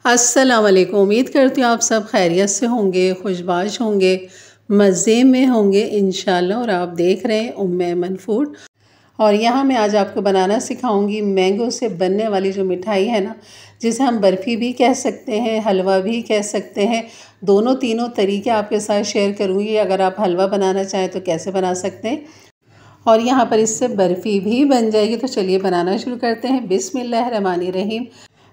अस्सलाम वालेकुम। उम्मीद करती हूँ आप सब खैरियत से होंगे, खुशबाश होंगे, मज़े में होंगे इंशाल्लाह। और आप देख रहे हैं उम्मे ऐमन फूड। और यहाँ मैं आज आपको बनाना सिखाऊंगी मैंगो से बनने वाली जो मिठाई है ना, जिसे हम बर्फ़ी भी कह सकते हैं, हलवा भी कह सकते हैं। दोनों तीनों तरीके आपके साथ शेयर करूँगी। अगर आप हलवा बनाना चाहें तो कैसे बना सकते हैं, और यहाँ पर इससे बर्फ़ी भी बन जाएगी। तो चलिए बनाना शुरू करते हैं। बिस्मिल्लाहिर्रहमानिर्रहीम।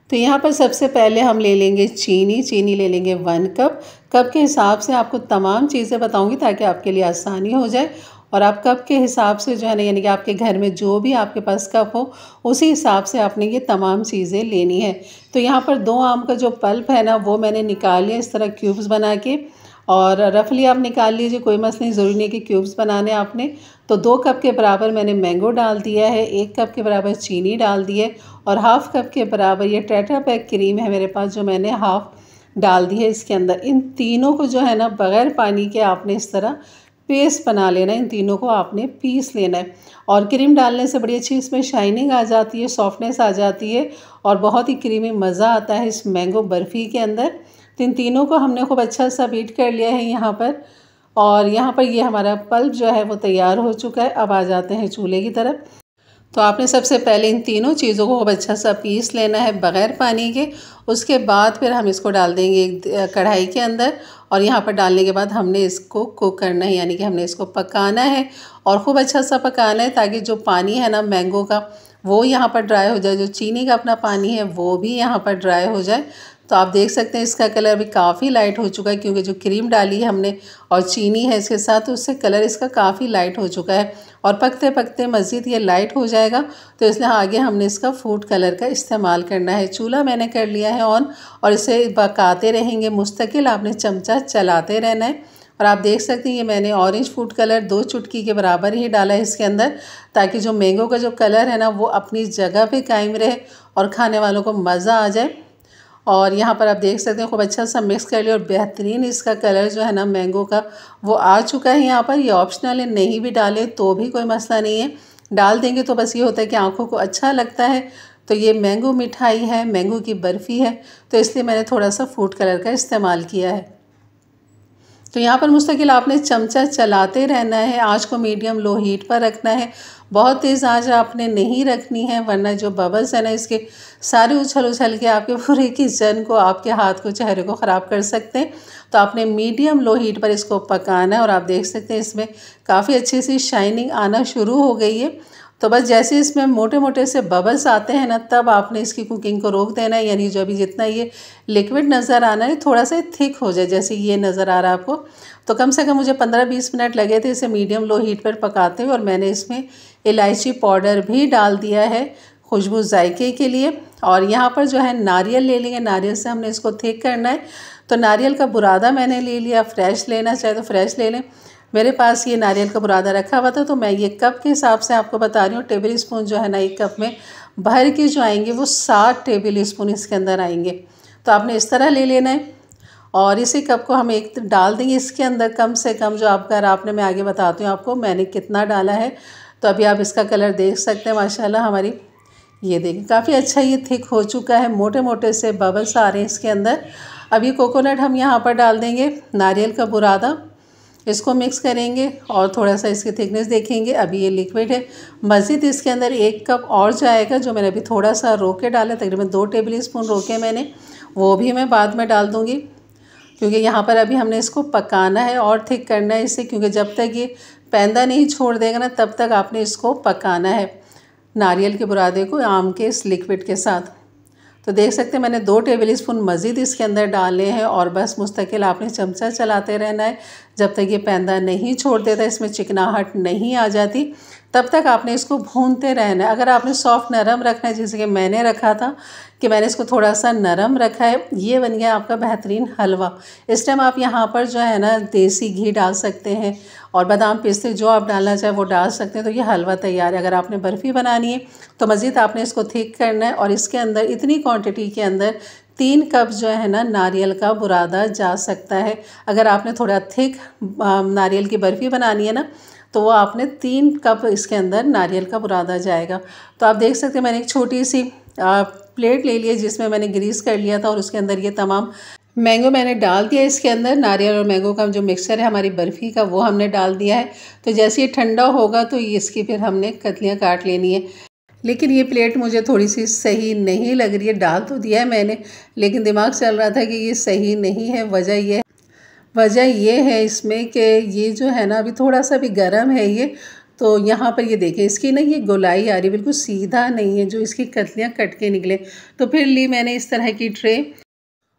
तो यहाँ पर सबसे पहले हम ले लेंगे चीनी ले लेंगे 1 कप। कप के हिसाब से आपको तमाम चीज़ें बताऊँगी ताकि आपके लिए आसानी हो जाए। और आप कप के हिसाब से जो है ना, यानी कि आपके घर में जो भी आपके पास कप हो उसी हिसाब से आपने ये तमाम चीज़ें लेनी है। तो यहाँ पर 2 आम का जो पल्प है ना, वो मैंने निकाल लिया इस तरह क्यूब्स बना के। और रफली आप निकाल लीजिए, कोई मसला नहीं, ज़रूरी नहीं कि क्यूब्स बनाने आपने। तो 2 कप के बराबर मैंने मैंगो डाल दिया है, 1 कप के बराबर चीनी डाल दी है, और हाफ़ कप के बराबर ये टेट्रा पैक क्रीम है मेरे पास, जो मैंने हाफ़ डाल दी है इसके अंदर। इन तीनों को जो है ना, बग़ैर पानी के आपने इस तरह पेस्ट बना लेना है। इन तीनों को आपने पीस लेना है। और क्रीम डालने से बड़ी अच्छी इसमें शाइनिंग आ जाती है, सॉफ्टनेस आ जाती है, और बहुत ही क्रीमी मज़ा आता है इस मैंगो बर्फ़ी के अंदर। तो इन तीनों को हमने खूब अच्छा सा बीट कर लिया है यहाँ पर। और यहाँ पर ये हमारा पल्प जो है वो तैयार हो चुका है। अब आ जाते हैं चूल्हे की तरफ। तो आपने सबसे पहले इन तीनों चीज़ों को खूब अच्छा सा पीस लेना है बग़ैर पानी के। उसके बाद फिर हम इसको डाल देंगे एक कढ़ाई के अंदर। और यहाँ पर डालने के बाद हमने इसको कुक करना है, यानी कि हमने इसको पकाना है, और खूब अच्छा सा पकाना है ताकि जो पानी है ना मैंगो का, वो यहाँ पर ड्राई हो जाए। जो चीनी का अपना पानी है वो भी यहाँ पर ड्राई हो जाए। तो आप देख सकते हैं इसका कलर भी काफ़ी लाइट हो चुका है, क्योंकि जो क्रीम डाली है हमने और चीनी है इसके साथ, तो उससे कलर इसका काफ़ी लाइट हो चुका है। और पकते पकते मज़ीद ये लाइट हो जाएगा, तो इसलिए आगे हमने इसका फूड कलर का इस्तेमाल करना है। चूल्हा मैंने कर लिया है ऑन, और इसे पकाते रहेंगे मुस्तकिल, आपने चमचा चलाते रहना है। और आप देख सकते हैं ये मैंने ऑरेंज फूड कलर 2 चुटकी के बराबर ही डाला है इसके अंदर, ताकि जो मैंगो का जो कलर है ना वो अपनी जगह पे कायम रहे और खाने वालों को मज़ा आ जाए। और यहाँ पर आप देख सकते हैं खूब अच्छा सा मिक्स कर लिया, और बेहतरीन इसका कलर जो है ना मैंगो का वो आ चुका है। यहाँ पर ये ऑप्शनल है, नहीं भी डालें तो भी कोई मसला नहीं है, डाल देंगे तो बस ये होता है कि आँखों को अच्छा लगता है। तो ये मैंगो मिठाई है, मैंगो की बर्फ़ी है, तो इसलिए मैंने थोड़ा सा फूड कलर का इस्तेमाल किया है। तो यहाँ पर मुस्तकिल आपने चमचा चलाते रहना है। आँच को मीडियम लो हीट पर रखना है, बहुत तेज़ आँच आपने नहीं रखनी है, वरना जो बबल्स है ना इसके सारे उछल उछल के आपके पूरे किचन को, आपके हाथ को, चेहरे को ख़राब कर सकते हैं। तो आपने मीडियम लो हीट पर इसको पकाना है। और आप देख सकते हैं इसमें काफ़ी अच्छी सी शाइनिंग आना शुरू हो गई है। तो बस जैसे इसमें मोटे मोटे से बबल्स आते हैं ना, तब आपने इसकी कुकिंग को रोक देना है। यानी जो अभी जितना ये लिक्विड नज़र आना है, थोड़ा सा थिक हो जाए, जैसे ये नज़र आ रहा है आपको। तो कम से कम मुझे 15-20 मिनट लगे थे इसे मीडियम लो हीट पर पकाते हुए। और मैंने इसमें इलायची पाउडर भी डाल दिया है खुशबू जायके के लिए। और यहाँ पर जो है नारियल ले लेंगे, नारियल से हमने इसको थिक करना है। तो नारियल का बुरादा मैंने ले लिया, फ्रेश लेना चाहे तो फ्रेश ले लें। मेरे पास ये नारियल का बुरादा रखा हुआ था, तो मैं ये कप के हिसाब से आपको बता रही हूँ। टेबल स्पून जो है ना, एक कप में भर के जो आएंगे वो 7 टेबल स्पून इसके अंदर आएंगे। तो आपने इस तरह ले लेना है। और इसी कप को हम एक डाल देंगे इसके अंदर, कम से कम जो आपने, मैं आगे बताती हूँ आपको मैंने कितना डाला है। तो अभी आप इसका कलर देख सकते हैं माशाल्लाह हमारी, ये देखिए काफ़ी अच्छा ये थिक हो चुका है, मोटे मोटे से बबल्स आ रहे हैं इसके अंदर। अभी कोकोनट हम यहाँ पर डाल देंगे, नारियल का बुरादा, इसको मिक्स करेंगे और थोड़ा सा इसकी थिकनेस देखेंगे। अभी ये लिक्विड है, मज़ीद इसके अंदर 1 कप और जाएगा, जो मैंने अभी थोड़ा सा रोके डाला, तकरीबन 2 टेबल स्पून रोके मैंने, वो भी मैं बाद में डाल दूँगी। क्योंकि यहाँ पर अभी हमने इसको पकाना है और थिक करना है इसे, क्योंकि जब तक ये पैंदा नहीं छोड़ देगा ना, तब तक आपने इसको पकाना है नारियल के बुरादे को आम के इस लिक्विड के साथ। तो देख सकते हैं मैंने 2 टेबल स्पून मज़ीद इसके अंदर डाले हैं, और बस मुस्तकिल आपने चमचा चलाते रहना है जब तक ये पैंदा नहीं छोड़ देता, इसमें चिकनाहट नहीं आ जाती, तब तक आपने इसको भूनते रहना है। अगर आपने सॉफ्ट नरम रखना है, जैसे कि मैंने रखा था, कि मैंने इसको थोड़ा सा नरम रखा है, ये बन गया आपका बेहतरीन हलवा। इस टाइम आप यहाँ पर जो है ना देसी घी डाल सकते हैं, और बादाम पिस्ते जो आप डालना चाहे वो डाल सकते हैं। तो ये हलवा तैयार है। अगर आपने बर्फ़ी बनानी है तो मज़ीद आपने इसको थिक करना है, और इसके अंदर इतनी क्वांटिटी के अंदर 3 कप जो है ना नारियल का बुरादा जा सकता है। अगर आपने थोड़ा थिक नारियल की बर्फ़ी बनानी है ना, तो वो आपने 3 कप इसके अंदर नारियल का बुरादा जाएगा। तो आप देख सकते हैं मैंने एक छोटी सी प्लेट ले लिया जिसमें मैंने ग्रीस कर लिया था और उसके अंदर ये तमाम मैंगो मैंने डाल दिया। इसके अंदर नारियल और मैंगो का जो मिक्सचर है हमारी बर्फ़ी का वो हमने डाल दिया है। तो जैसे ये ठंडा होगा तो इसकी फिर हमने कतलियाँ काट लेनी है। लेकिन ये प्लेट मुझे थोड़ी सी सही नहीं लग रही है। डाल तो दिया है मैंने, लेकिन दिमाग चल रहा था कि ये सही नहीं है। वजह ये है इसमें कि ये जो है ना अभी थोड़ा सा भी गर्म है ये। तो यहाँ पर ये देखें इसकी ना ये गोलाई आ रही है, बिल्कुल सीधा नहीं है जो इसकी कतलियाँ कट के निकले। तो फिर ली मैंने इस तरह की ट्रे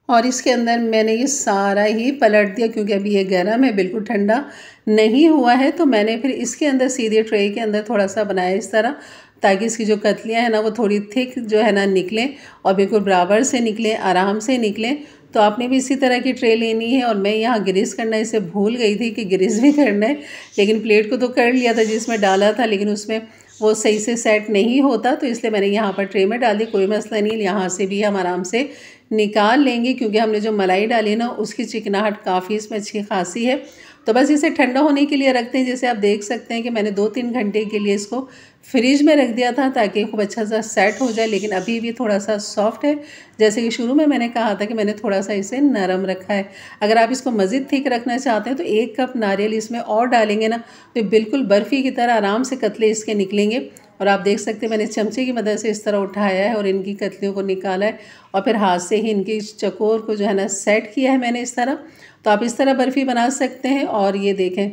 और इसके अंदर मैंने ये सारा ही पलट दिया, क्योंकि अभी ये गर्म है, बिल्कुल ठंडा नहीं हुआ है। तो मैंने फिर इसके अंदर सीधे ट्रे के अंदर थोड़ा सा बनाया इस तरह, ताकि इसकी जो कतलियाँ हैं ना वो थोड़ी थिक जो है ना निकलें और बिल्कुल बराबर से निकलें, आराम से निकलें। तो आपने भी इसी तरह की ट्रे लेनी है। और मैं यहाँ ग्रीस करना इसे भूल गई थी कि ग्रीस भी करना है, लेकिन प्लेट को तो कर लिया था जिसमें डाला था, लेकिन उसमें वो सही से सेट नहीं होता, तो इसलिए मैंने यहाँ पर ट्रे में डाल दी। कोई मसला नहीं, यहाँ से भी हम आराम से निकाल लेंगे, क्योंकि हमने जो मलाई डाली ना उसकी चिकनाहट काफ़ी इसमें अच्छी खासी है। तो बस इसे ठंडा होने के लिए रखते हैं। जैसे आप देख सकते हैं कि मैंने 2-3 घंटे के लिए इसको फ्रिज में रख दिया था ताकि खूब अच्छा सा सेट हो जाए, लेकिन अभी भी थोड़ा सा सॉफ्ट है। जैसे कि शुरू में मैंने कहा था कि मैंने थोड़ा सा इसे नरम रखा है। अगर आप इसको मज़ीद थिक रखना चाहते हैं तो 1 कप नारियल इसमें और डालेंगे ना तो बिल्कुल बर्फ़ी की तरह आराम से कतले इसके निकलेंगे। और आप देख सकते हैं मैंने चमचे की मदद से इस तरह उठाया है और इनकी कतलियों को निकाला है और फिर हाथ से ही इनकी चकोर को जो है ना सेट किया है मैंने इस तरह। तो आप इस तरह बर्फ़ी बना सकते हैं। और ये देखें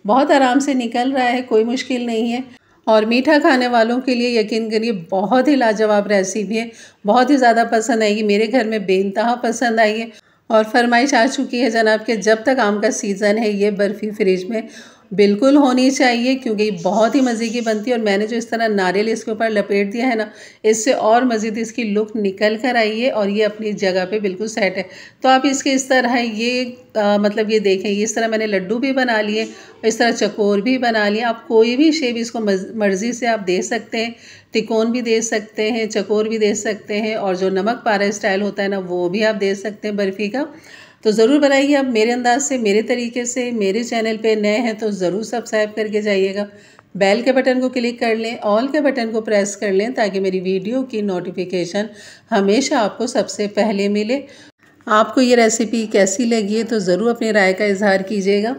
बहुत आराम से निकल रहा है, कोई मुश्किल नहीं है। और मीठा खाने वालों के लिए यकीन करिए बहुत ही लाजवाब रेसिपी है, बहुत ही ज़्यादा पसंद आएगी। मेरे घर में बेइंतहा पसंद आई है और फरमाइश आ चुकी है जनाब कि जब तक आम का सीज़न है ये बर्फ़ी फ्रिज में बिल्कुल होनी चाहिए, क्योंकि ये बहुत ही मज़े की बनती है। और मैंने जो इस तरह नारियल इसके ऊपर लपेट दिया है ना, इससे और मज़ीद इसकी लुक निकल कर आई है और ये अपनी जगह पे बिल्कुल सेट है। तो आप इसके इस तरह ये मतलब ये देखें, इस तरह मैंने लड्डू भी बना लिए, इस तरह चकोर भी बना लिए। आप कोई भी शेप इसको मर्ज़ी से आप दे सकते हैं, तिकोन भी दे सकते हैं, चकोर भी दे सकते हैं, और जो नमक पारा स्टाइल होता है ना वो भी आप दे सकते हैं बर्फ़ी का। तो ज़रूर बनाइए आप मेरे अंदाज से, मेरे तरीके से। मेरे चैनल पे नए हैं तो ज़रूर सब्सक्राइब करके जाइएगा। बेल के बटन को क्लिक कर लें, ऑल के बटन को प्रेस कर लें, ताकि मेरी वीडियो की नोटिफिकेशन हमेशा आपको सबसे पहले मिले। आपको ये रेसिपी कैसी लगी है तो ज़रूर अपनी राय का इजहार कीजिएगा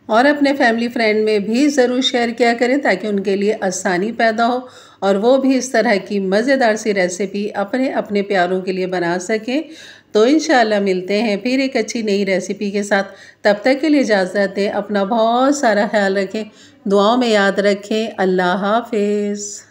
और अपने फैमिली फ्रेंड में भी ज़रूर शेयर किया करें, ताकि उनके लिए आसानी पैदा हो और वो भी इस तरह की मज़ेदार सी रेसिपी अपने अपने प्यारों के लिए बना सकें। तो इंशाल्लाह मिलते हैं फिर एक अच्छी नई रेसिपी के साथ। तब तक के लिए इजाज़त दें। अपना बहुत सारा ख्याल रखें, दुआओं में याद रखें। अल्लाह हाफ़िज़।